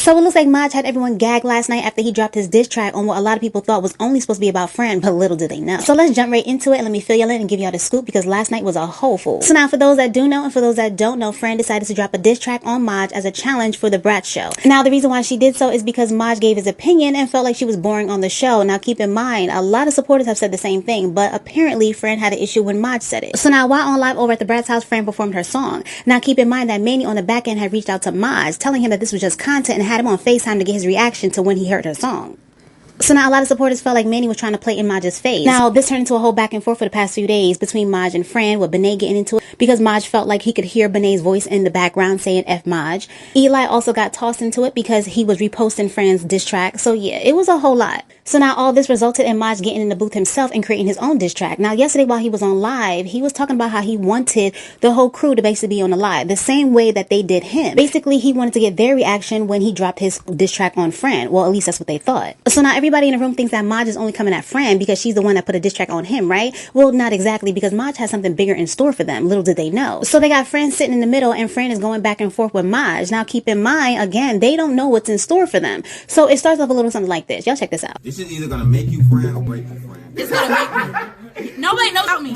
So it looks like Maj had everyone gagged last night after he dropped his diss track on what a lot of people thought was only supposed to be about Fran, but little did they know. So let's jump right into it. Let me fill y'all in and give y'all the scoop because last night was a whole fool. So now for those that do know and for those that don't know, Fran decided to drop a diss track on Maj as a challenge for the Brat Show. Now the reason why she did so is because Maj gave his opinion and felt like she was boring on the show. Now keep in mind, a lot of supporters have said the same thing, but apparently Fran had an issue when Maj said it. So now while on live over at the Brat's house, Fran performed her song. Now keep in mind that Manny on the back end had reached out to Maj, telling him that this was just content and had him on FaceTime to get his reaction to when he heard her song. So now a lot of supporters felt like Manny was trying to play in Maj's face. Now this turned into a whole back and forth for the past few days between Maj and Fran, with Benet getting into it because Maj felt like he could hear Benet's voice in the background saying F Maj. Eli also got tossed into it because he was reposting Fran's diss track. So yeah, it was a whole lot. So now all this resulted in Maj getting in the booth himself and creating his own diss track. Now yesterday while he was on live, he was talking about how he wanted the whole crew to basically be on the live the same way that they did him. Basically, he wanted to get their reaction when he dropped his diss track on Fran. Well, at least that's what they thought. So now everybody in the room thinks that Maj is only coming at Fran because she's the one that put a diss track on him, right? Well, not exactly, because Maj has something bigger in store for them. Little did they know. So they got Fran sitting in the middle and Fran is going back and forth with Maj. Now keep in mind, again, they don't know what's in store for them. So it starts off a little something like this. Y'all check this out. This is either gonna make you Fran or break you Fran. It's gonna make me. Nobody knows about me.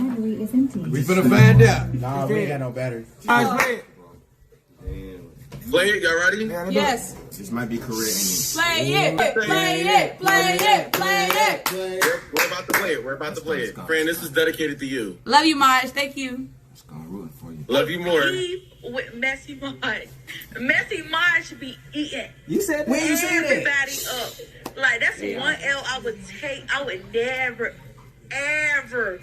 We finna find out. Nah, we ain't got no battery. Play it, y'all ready? Yes. This might be career ending. Play it. Play it. Play it. Play it. We're about to play it. We're about to play it. Fran, this is dedicated to you. Love you, Maj. Thank you. It's gonna ruin for you. Love you more. With Messy Maj. Messy Maj should be eating. You said when you said everybody up. Like, that's one L I would take. I would never, ever.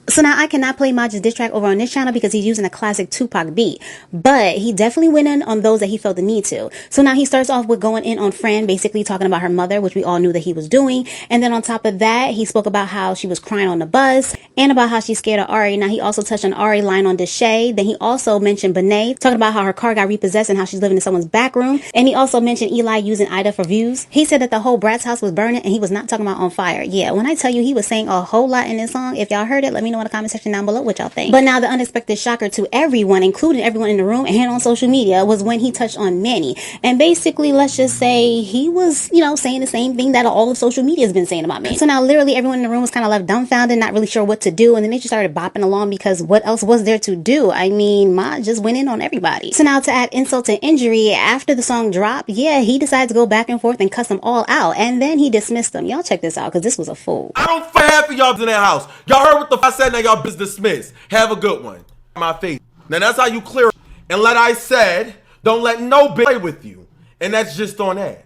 So now I cannot play Maj's diss track over on this channel because he's using a classic Tupac beat, but he definitely went in on those that he felt the need to. So now he starts off with going in on Fran, basically talking about her mother, which we all knew that he was doing. And then on top of that, he spoke about how she was crying on the bus and about how she's scared of Ari. Now he also touched on Ari lying on Deshae. Then he also mentioned Benet, talking about how her car got repossessed and how she's living in someone's back room. And he also mentioned Eli using Ida for views. He said that the whole Brat's house was burning and he was not talking about on fire. Yeah, when I tell you he was saying a whole lot in this song, if y'all heard it, let me know in the comment section down below what y'all think. But now the unexpected shocker to everyone, including everyone in the room and on social media, was when he touched on Manny. And basically, let's just say he was, saying the same thing that all of social media has been saying about Manny. So now literally everyone in the room was kind of left dumbfounded, not really sure what to do. And then they just started bopping along because what else was there to do? I mean, Maj just went in on everybody. So now to add insult to injury, after the song dropped, yeah, he decided to go back and forth and cuss them all out. And then he dismissed them. Y'all check this out because this was a fool. I don't fight half of y'all in that house. Y'all heard what the I said, now y'all business dismissed. Have a good one. My face. Now that's how you clear. And like I said, don't let no bitch play with you. And that's just on that.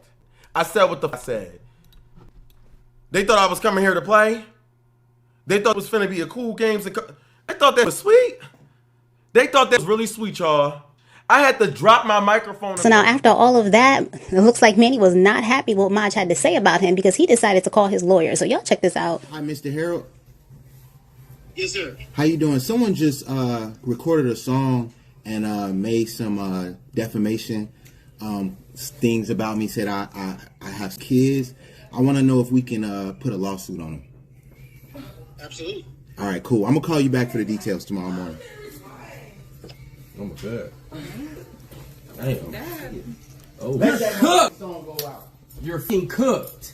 I said what the I said. They thought I was coming here to play. They thought it was finna be a cool game. I thought that was sweet. They thought that was really sweet, y'all. I had to drop my microphone. So now after all of that, it looks like Manny was not happy with what Maj had to say about him because he decided to call his lawyer. So y'all check this out. Hi, Mr. Harold. Yes, sir. How you doing? Someone just recorded a song and made some defamation things about me. Said I have kids. I want to know if we can put a lawsuit on them. Absolutely. All right, cool. I'm gonna call you back for the details tomorrow morning. Oh my God. Damn. Oh, Let that song go out. You're being cooked.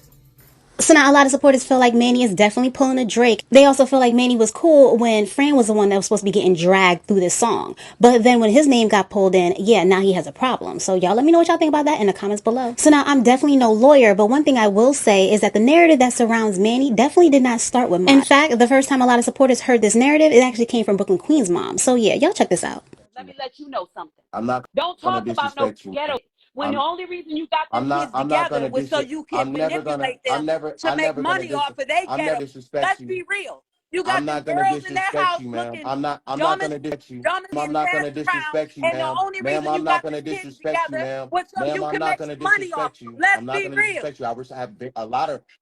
So now a lot of supporters feel like Manny is definitely pulling a Drake. They also feel like Manny was cool when Fran was the one that was supposed to be getting dragged through this song. But then when his name got pulled in, yeah, now he has a problem. So y'all let me know what y'all think about that in the comments below. So now I'm definitely no lawyer, but one thing I will say is that the narrative that surrounds Manny definitely did not start with Maj. In fact, the first time a lot of supporters heard this narrative, it actually came from Brooklyn Queen's mom. So yeah, y'all check this out. Let me let you know something. I'm not. Don't talk about no ghetto. When the only reason you got them kids together was so you can manipulate them to make money off of their ghetto. Let's be real. You got the girls in that house looking I'm not gonna disrespect you. I'm not gonna disrespect you, ma'am. And the only reason you got the kids together was so you can make money off. Let's be real.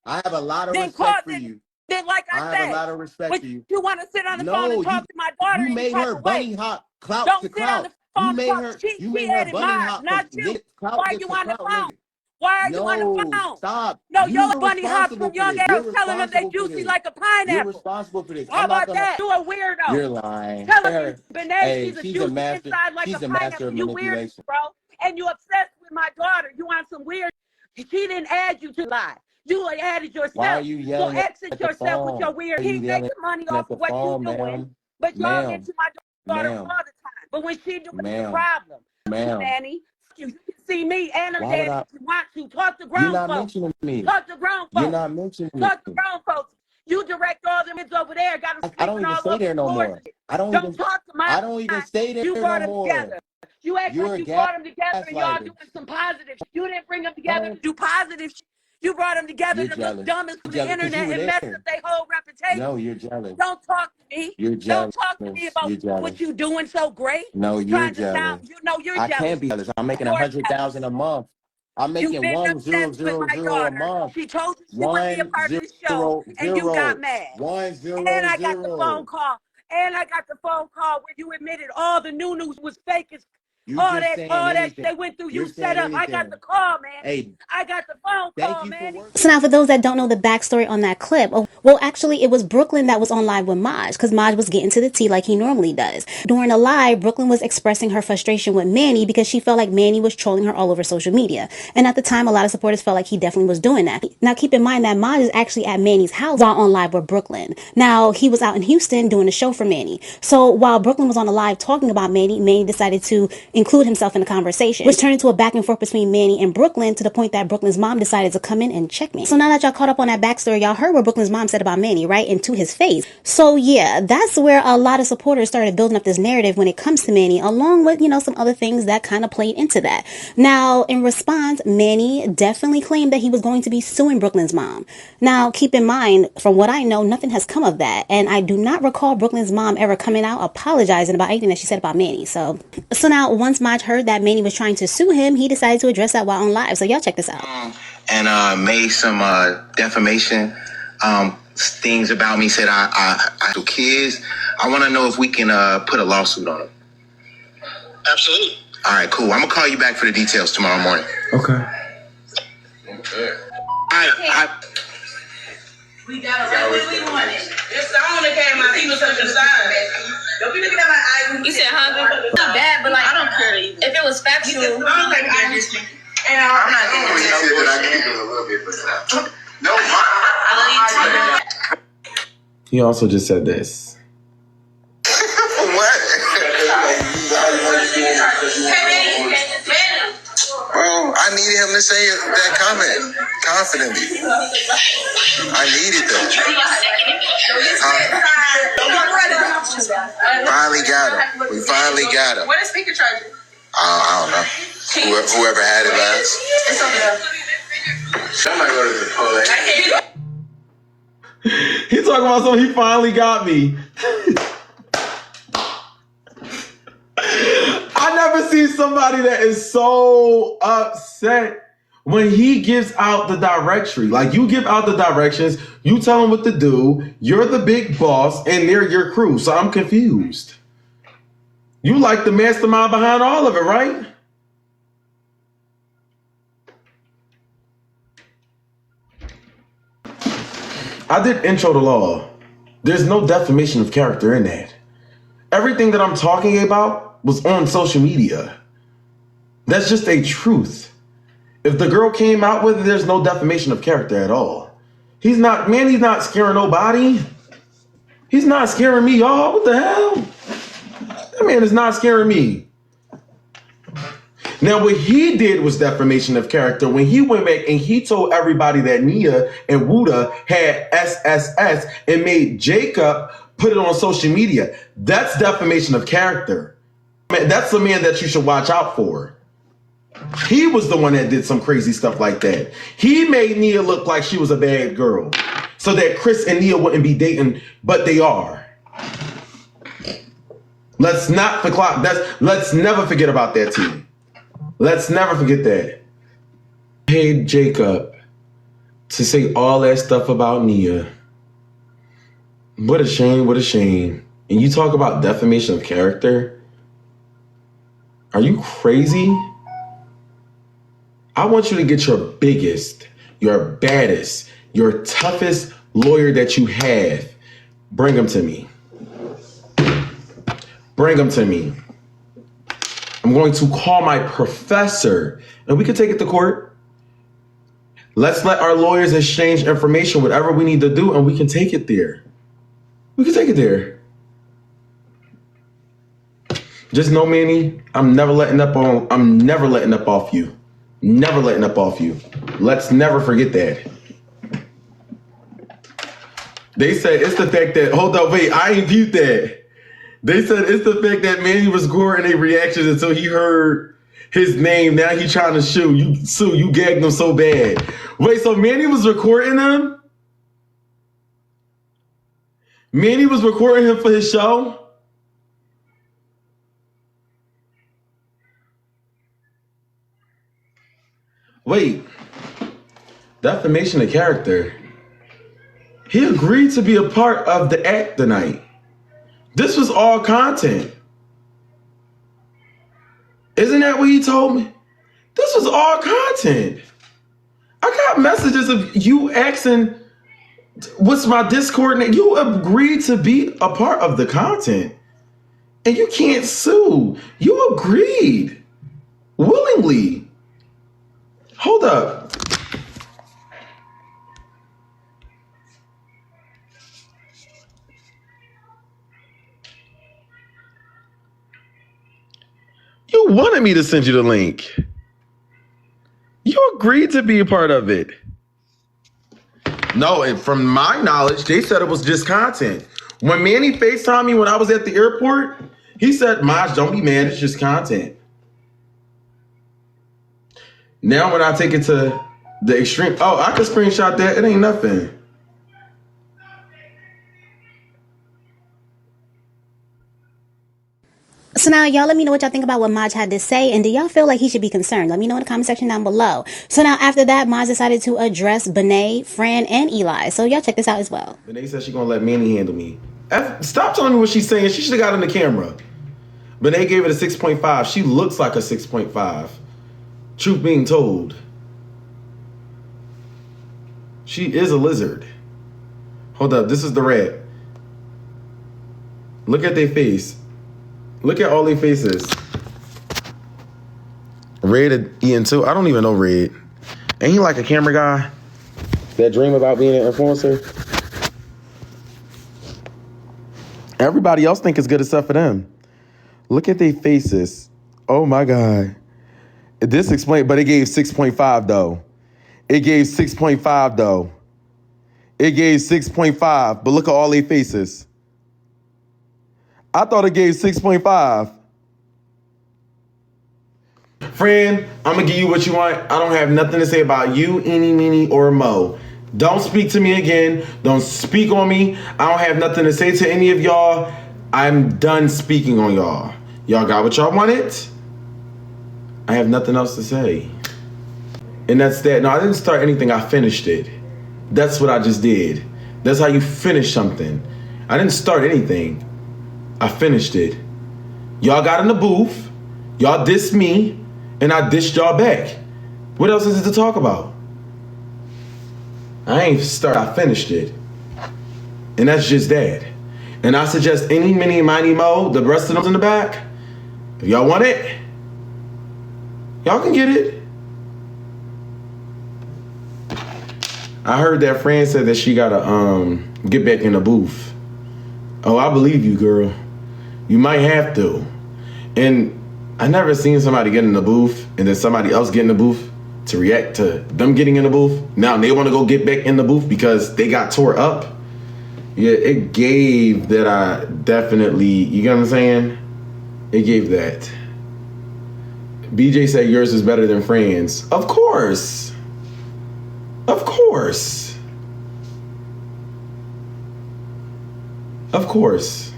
I have a lot of respect for you. Then, like I said, have a lot of respect for you. You want to sit on the phone and talk to my daughter? You made her bunny hop, clout to clout. You made her bunny hop, not you. Why you on the phone? Why are you on the phone? Stop. No, you're bunny hop from young ass telling them they juicy like a pineapple. You're responsible for this. How about that? You a weirdo. You're lying. Tell her, Benet, Hey, she's a juicy inside like a pineapple. You weird, bro. And you obsessed with with my daughter. You want some weird? She didn't add you to lie. You added yourself. Why are you yelling so exit at the yourself with your phone? weird. Why are you He's making yelling money at off the of what phone, you doing, ma'am? but y'all Ma'am, into my daughter ma'am, all the time. But when she doing the ma'am, problem, ma'am. Manny, you can see me and her Why would daddy I? if you want to. Talk to You're grown not folks. mentioning me. Talk to grown You're folks. not mentioning me. Talk to grown folks. You direct all them kids over there. Got them I don't sleeping even all stay over there the no floors. more. I don't Don't talk to my I don't even stay there You brought no them more. together. You act You're like a you brought them together and y'all gaslighter. doing some positive. You didn't bring them I together to don't. do positive. You brought them together You're to look jealous. dumb as You're the jealous because you internet were and mess up there. their whole reputation. No, you're jealous. Don't talk to me. You're Don't jealous. talk to me about You're jealous. what you doing so great. No, you're Trying to sound, jealous. you know, you're I jealous. can't be jealous. I'm making You're 100,000 a month. I'm You've making been 1,000 obsessed with my a daughter. month. She told you she wouldn't be a part of the show, and you got mad. 100. And I got the phone call. And I got the phone call where you admitted all the new news was fake. You All just saying anything. that they went through, You're you set up. saying I got anything. the call, man. Hey, I got the phone thank call, you for man. working. So now for those that don't know the backstory on that clip, well, actually it was Brooklyn that was on live with Maj, because Maj was getting to the tea like he normally does. During the live, Brooklyn was expressing her frustration with Manny because she felt like Manny was trolling her all over social media. And at the time, a lot of supporters felt like he definitely was doing that. Now keep in mind that Maj is actually at Manny's house while on live with Brooklyn. Now he was out in Houston doing a show for Manny. So while Brooklyn was on the live talking about Manny, Manny decided to include himself in the conversation, which turned into a back and forth between Manny and Brooklyn to the point that Brooklyn's mom decided to come in and check me. So now that y'all caught up on that backstory, y'all heard what Brooklyn's mom said about Manny, right? And to his face. So yeah, that's where a lot of supporters started building up this narrative when it comes to Manny, along with, you know, some other things that kind of played into that. Now, in response, Manny definitely claimed that he was going to be suing Brooklyn's mom. Now, keep in mind, from what I know, nothing has come of that. And I do not recall Brooklyn's mom ever coming out apologizing about anything that she said about Manny. So now, once Maj heard that Manny was trying to sue him, he decided to address that while on live. So y'all check this out. And made some defamation things about me. Said I do kids. I want to know if we can put a lawsuit on them. Absolutely. All right, cool. I'm gonna call you back for the details tomorrow morning. Okay. We got a we want it. This song that came out, he was such a sign. Don't be looking at my eyes. You said hungry. Not bad, but like I don't care if it was factual. I don't think I just. And I'm not getting it. You said that I can keep it a little bit, but no. I love you. He also just said this. What? Well, I needed him to say that comment confidently. I needed that. Finally got him. We finally got him. What is speaker charger? I don't know. Whoever had it last. Somebody go to the police. He talking about something. He finally got me. I never see somebody that is so upset when he gives out the directory. Like, you give out the directions, you tell them what to do, you're the big boss, and they're your crew. So I'm confused. You like the mastermind behind all of it, right? I did intro to law. There's no defamation of character in that. Everything that I'm talking about was on social media. That's just a truth. If the girl came out with it, there's no defamation of character at all. He's not scaring nobody. He's not scaring me, y'all. What the hell? That man is not scaring me. Now, what he did was defamation of character when he went back and he told everybody that Nia and Wuda had SSS and made Jacob put it on social media. That's defamation of character. Man, that's the man that you should watch out for. He was the one that did some crazy stuff like that. He made Nia look like she was a bad girl so that Chris and Nia wouldn't be dating, but they are. Let's never forget about that team. Let's never forget that. Paid Jacob to say all that stuff about Nia. What a shame, what a shame. And you talk about defamation of character? Are you crazy? I want you to get your biggest, your baddest, your toughest lawyer that you have. Bring him to me. Bring him to me. I'm going to call my professor, and we can take it to court. Let's let our lawyers exchange information, whatever we need to do, and we can take it there. We can take it there. Just know, Manny, I'm never letting up off you. Never letting up off you. Let's never forget that. They said it's the fact that, hold up, wait, I ain't viewed that. They said it's the fact that Manny was recording their reactions until he heard his name. Now he trying to sue. You gagged him so bad. Wait, so Manny was recording them? Manny was recording him for his show? Wait, defamation of character. He agreed to be a part of the act tonight. This was all content. Isn't that what he told me? This was all content. I got messages of you asking, what's my Discord name? You agreed to be a part of the content. And you can't sue. You agreed. Willingly. Hold up. You wanted me to send you the link. You agreed to be a part of it. No, and from my knowledge, they said it was just content. When Manny FaceTimed me when I was at the airport, he said, Maj, don't be mad, it's just content. Now when I take it to the extreme, oh, I can screenshot that, it ain't nothing. So now y'all let me know what y'all think about what Maj had to say, and do y'all feel like he should be concerned? Let me know in the comment section down below. So now after that, Maj decided to address Benet, Fran, and Eli. So y'all check this out as well. Benet said she's gonna let Manny handle me. Stop telling me what she's saying. She should have got on the camera. Benet gave it a 6.5. She looks like a 6.5. Truth being told. She is a lizard. Hold up, this is the rat. Look at their face. Look at all their faces. Red and Ian too. I don't even know Red. Ain't he like a camera guy that dream about being an influencer? Everybody else think it's good except for them. Look at their faces. Oh my God. This explained, but it gave 6.5 though. It gave 6.5 though. It gave 6.5, but look at all their faces. I thought it gave 6.5. Friend, I'm going to give you what you want. I don't have nothing to say about you, Eenie, Meenie, or Mo. Don't speak to me again. Don't speak on me. I don't have nothing to say to any of y'all. I'm done speaking on y'all. Y'all got what y'all wanted? I have nothing else to say. And that's that. No, I didn't start anything. I finished it. That's what I just did. That's how you finish something. I didn't start anything. I finished it. Y'all got in the booth. Y'all dissed me. And I dissed y'all back. What else is it to talk about? I ain't started. I finished it. And that's just that. And I suggest Eenie, Meenie, Miny, Mo, the rest of them in the back. If y'all want it, y'all can get it. I heard that Fran said that she gotta get back in the booth. Oh, I believe you, girl. You might have to. And I never seen somebody get in the booth and then somebody else get in the booth to react to them getting in the booth. Now they want to go get back in the booth because they got tore up. Yeah, it gave that I definitely, you get what I'm saying? It gave that. BJ said yours is better than Fran's. Of course. Of course. Of course.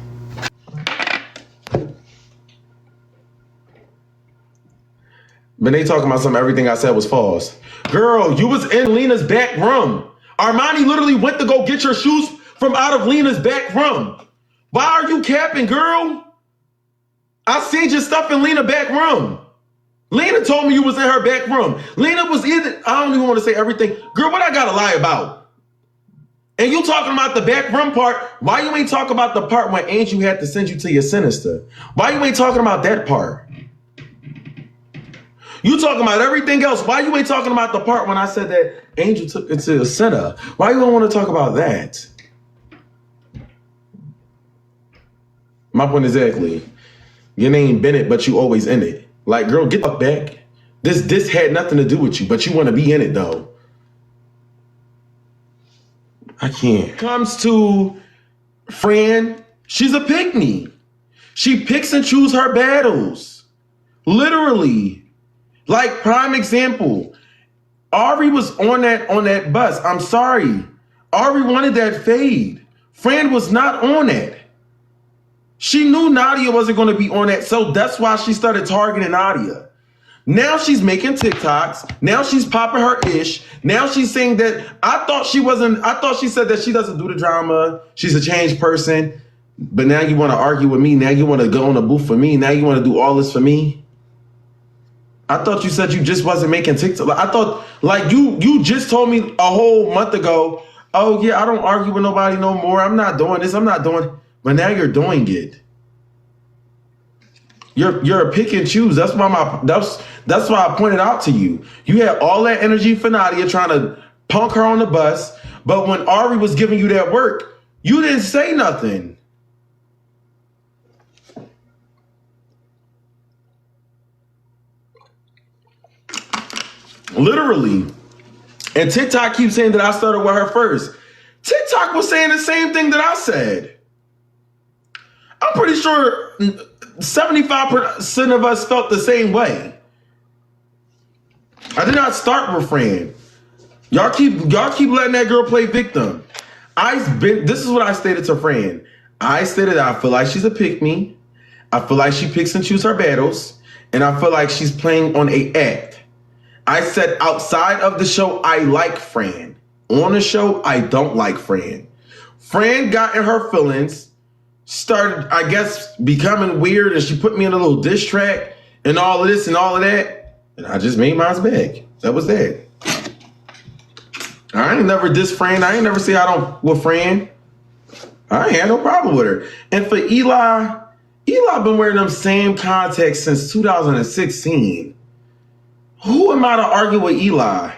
But they talking about something, everything I said was false. Girl, you was in Lena's back room. Armani literally went to go get your shoes from out of Lena's back room. Why are you capping, girl? I seen your stuff in Lena's back room. Lena told me you was in her back room. Lena was either, I don't even want to say everything. Girl, what I gotta lie about? And you talking about the back room part. Why you ain't talking about the part when Angie had to send you to your sinister? Why you ain't talking about that part? You talking about everything else. Why you ain't talking about the part when I said that Angel took it to the center? Why you don't want to talk about that? My point exactly. Your name Bennett, but you always in it. Like, girl, get the fuck back. This had nothing to do with you, but you want to be in it though. I can't. Comes to Fran, she's a pick-me. She picks and chooses her battles. Literally. Like, prime example. Ari was on that bus. I'm sorry. Ari wanted that fade. Fran was not on that. She knew Nadia wasn't going to be on that, so that's why she started targeting Nadia. Now she's making TikToks. Now she's popping her ish. Now she's saying that I thought she said that she doesn't do the drama. She's a changed person. But now you want to argue with me. Now you want to go on the booth for me. Now you want to do all this for me. I thought you said you just wasn't making TikTok. I thought, like, you just told me a whole month ago, oh yeah, I don't argue with nobody no more. I'm not doing this. I'm not doing. But now you're doing it. You're a pick and choose. That's why I pointed out to you. You had all that energy for Nadia trying to punk her on the bus, but when Ari was giving you that work, you didn't say nothing. Literally. And TikTok keeps saying that I started with her first. TikTok was saying the same thing that I said. I'm pretty sure 75% of us felt the same way. I did not start with Fran. Y'all keep letting that girl play victim. This is what I stated to Fran. I stated I feel like she's a pick-me. I feel like she picks and chooses her battles. And I feel like she's playing on a act. I said outside of the show, I like Fran. On the show, I don't like Fran. Fran got in her feelings. Started, I guess, becoming weird, and she put me in a little diss track and all of this and all of that, and I just made mine back. That was that. I ain't never diss Fran. I ain't never say I don't with Fran. I ain't had no problem with her. And for Eli been wearing them same contacts since 2016. Who am I to argue with Eli?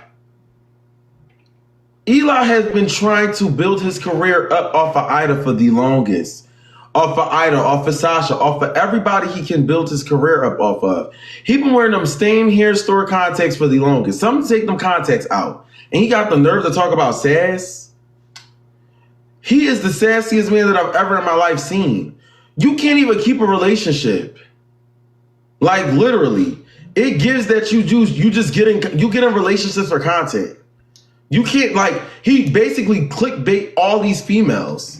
Eli has been trying to build his career up off of Ida for the longest. Off of Ida, off of Sasha, off of everybody he can build his career up off of. He been wearing them same hair store contacts for the longest. Some take them contacts out. And he got the nerve to talk about sass. He is the sassiest man that I've ever in my life seen. You can't even keep a relationship. Like, literally. It gives that you get in relationships for content. You can't, like, he basically clickbait all these females.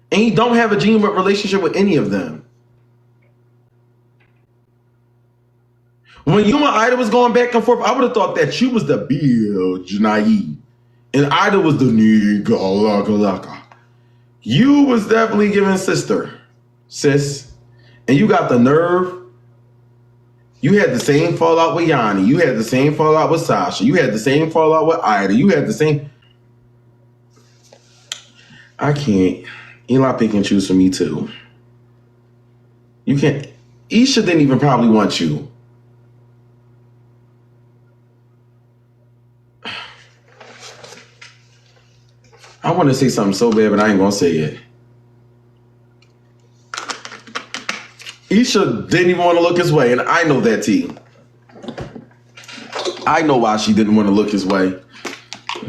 And he don't have a genuine relationship with any of them. When you and Ida was going back and forth, I would have thought that you was the bitch naive. And Ida was the nigga. You was definitely giving sister, sis. And you got the nerve. You had the same fallout with Yanni. You had the same fallout with Sasha. You had the same fallout with Ida. You had the same. I can't. Eli pick and choose for me too. You can't. Isha didn't even probably want you. I want to say something so bad, but I ain't gonna say it. Isha didn't even want to look his way, and I know that, T. I know why she didn't want to look his way.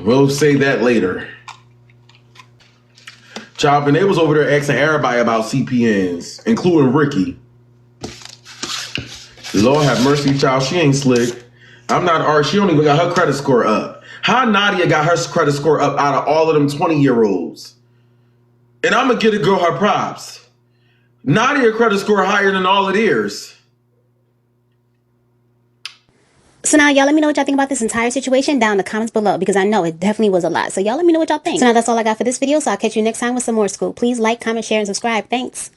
We'll say that later. Child, and they was over there asking everybody about CPNs, including Ricky. Lord have mercy, child. She ain't slick. I'm not art. She don't even got her credit score up. How Nadia got her credit score up out of all of them 20-year-olds? And I'm going to get a girl her props. Nadia credit score higher than all of theirs. So now y'all let me know what y'all think about this entire situation down in the comments below, because I know it definitely was a lot. So y'all let me know what y'all think. So now that's all I got for this video. So I'll catch you next time with some more scoop. Please like, comment, share, and subscribe. Thanks.